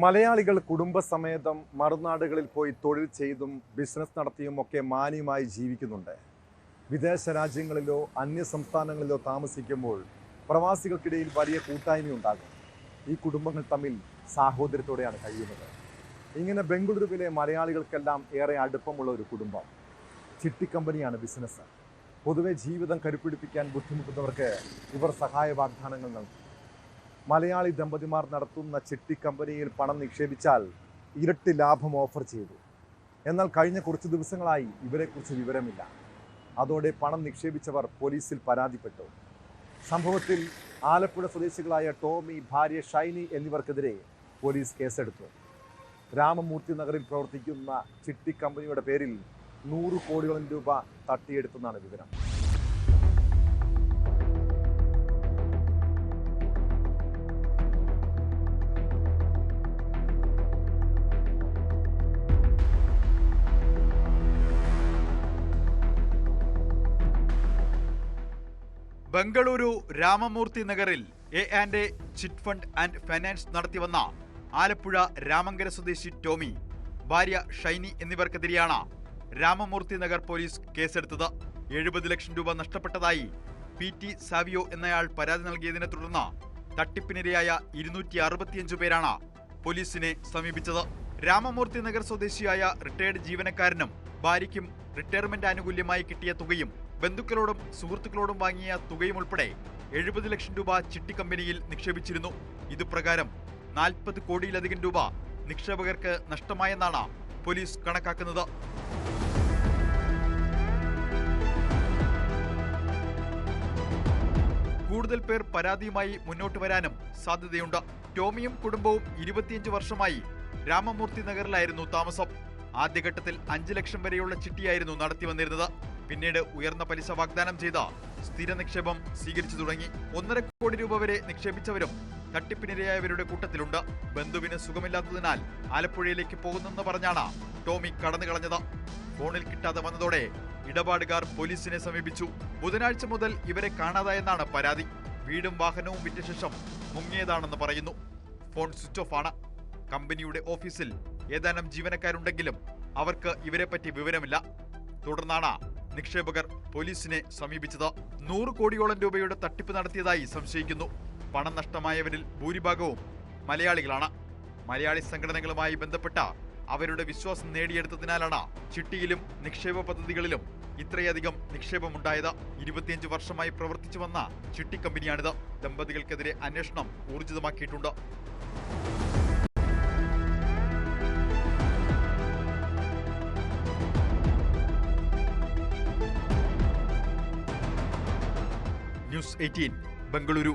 മലയാളികൾ കുടുംബസമേതം മറുനാടുകളിൽ പോയി തൊഴിൽ ചെയ്തും ബിസിനസ് നടത്തിയും ഒക്കെ മാന്യമായി ജീവിക്കുന്നുണ്ട്. വിദേശ രാജ്യങ്ങളിലോ അന്യ സംസ്ഥാനങ്ങളിലോ താമസിക്കുമ്പോൾ പ്രവാസികൾക്കിടയിൽ വലിയ കൂട്ടായ്മയുണ്ടാകും. ഈ കുടുംബങ്ങൾ തമ്മിൽ സാഹോദര്യത്തോടെയാണ് കഴിയുന്നത്. ഇങ്ങനെ ബംഗളൂരുവിലെ മലയാളികൾക്കെല്ലാം ഏറെ അടുപ്പമുള്ള ഒരു കുടുംബം. ചിട്ടിക്കമ്പനിയാണ് ബിസിനസ്. പൊതുവെ ജീവിതം കരുപ്പിടിപ്പിക്കാൻ ബുദ്ധിമുട്ടുന്നവർക്ക് ഇവർ സഹായ വാഗ്ദാനങ്ങൾ നൽകും. മലയാളി ദമ്പതിമാർ നടത്തുന്ന ചിട്ടി കമ്പനിയിൽ പണം നിക്ഷേപിച്ചാൽ ഇരട്ടി ലാഭം ഓഫർ ചെയ്തു. എന്നാൽ കഴിഞ്ഞ കുറച്ച് ദിവസങ്ങളായി ഇവരെക്കുറിച്ച് വിവരമില്ല. അതോടെ പണം നിക്ഷേപിച്ചവർ പോലീസിൽ പരാതിപ്പെട്ടു. സംഭവത്തിൽ ആലപ്പുഴ സ്വദേശികളായ ടോമി, ഭാര്യ ഷൈനി എന്നിവർക്കെതിരെ പോലീസ് കേസെടുത്തു. രാമമൂർത്തി നഗറിൽ പ്രവർത്തിക്കുന്ന ചിട്ടി കമ്പനിയുടെ പേരിൽ 100 കോടിയോളം രൂപ തട്ടിയെടുത്തെന്നാണ് വിവരം. ബംഗളൂരു രാമമൂർത്തി നഗറിൽ A&A chit fund and finance നടത്തിവന്ന ആലപ്പുഴ രാമങ്കര സ്വദേശി ടോമി, ഭാര്യ ഷൈനി എന്നിവർക്കെതിരെയാണ് രാമമൂർത്തി നഗർ പോലീസ് കേസെടുത്തത്. 70 ലക്ഷം രൂപ നഷ്ടപ്പെട്ടതായി PT സാവിയോ എന്നയാൾ പരാതി നൽകിയതിനെ തുടർന്ന് തട്ടിപ്പിനിരയായ 265 പേരാണ് പോലീസിനെ സമീപിച്ചത്. രാമമൂർത്തി നഗർ സ്വദേശിയായ റിട്ടയർഡ് ജീവനക്കാരനും ഭാര്യയ്ക്കും റിട്ടയർമെന്റ് ആനുകൂല്യമായി കിട്ടിയ തുകയും ബന്ധുക്കളോടും സുഹൃത്തുക്കളോടും വാങ്ങിയ തുകയും ഉൾപ്പെടെ 70 ലക്ഷം രൂപ ചിട്ടി കമ്പനിയിൽ നിക്ഷേപിച്ചിരുന്നു. ഇതുപ്രകാരം 40 കോടിയിലധികം രൂപ നിക്ഷേപകർക്ക് നഷ്ടമായെന്നാണ് പോലീസ് കണക്കാക്കുന്നത്. കൂടുതൽ പേർ പരാതിയുമായി മുന്നോട്ട് വരാനും സാധ്യതയുണ്ട്. ടോമിയും കുടുംബവും 25 വർഷമായി രാമമൂർത്തി നഗറിലായിരുന്നു താമസം. ആദ്യഘട്ടത്തിൽ 5 ലക്ഷം വരെയുള്ള ചിട്ടിയായിരുന്നു നടത്തി വന്നിരുന്നത്. പിന്നീട് ഉയർന്ന പലിശ വാഗ്ദാനം ചെയ്ത സ്ഥിര നിക്ഷേപം സ്വീകരിച്ചു തുടങ്ങി. 1.5 കോടി രൂപ വരെ നിക്ഷേപിച്ചവരും തട്ടിപ്പിനിരയായവരുടെ കൂട്ടത്തിലുണ്ട്. ബന്ധുവിന് സുഖമില്ലാത്തതിനാൽ ആലപ്പുഴയിലേക്ക് പോകുന്നെന്ന് പറഞ്ഞാണ് ടോമി കടന്നു കളഞ്ഞത്. ഫോണിൽ കിട്ടാതെ വന്നതോടെ ഇടപാടുകാർ പോലീസിനെ സമീപിച്ചു. ബുധനാഴ്ച മുതൽ ഇവരെ കാണാതായെന്നാണ് പരാതി. വീടും വാഹനവും വിറ്റ ശേഷം മുങ്ങിയതാണെന്ന് പറയുന്നു. ഫോൺ സ്വിച്ച് ഓഫ് ആണ്. കമ്പനിയുടെ ഓഫീസിൽ ഏതാനും ജീവനക്കാരുണ്ടെങ്കിലും അവർക്ക് ഇവരെപ്പറ്റി വിവരമില്ല. തുടർന്നാണ് നിക്ഷേപകർ പോലീസിനെ സമീപിച്ചത്. 100 കോടിയോളം രൂപയുടെ തട്ടിപ്പ് നടത്തിയതായി സംശയിക്കുന്നു. പണം നഷ്ടമായവരിൽ ഭൂരിഭാഗവും മലയാളികളാണ്. മലയാളി സംഘടനകളുമായി ബന്ധപ്പെട്ട അവരുടെ വിശ്വാസം നേടിയെടുത്തതിനാലാണ് ചിട്ടിയിലും നിക്ഷേപ പദ്ധതികളിലും ഇത്രയധികം നിക്ഷേപമുണ്ടായത്. 25 വർഷമായി പ്രവർത്തിച്ചു വന്ന ചിട്ടി കമ്പനിയാണിത്. ദമ്പതികൾക്കെതിരെ അന്വേഷണം ഊർജിതമാക്കിയിട്ടുണ്ട്. ന്യൂസ് 18 ബംഗളൂരു.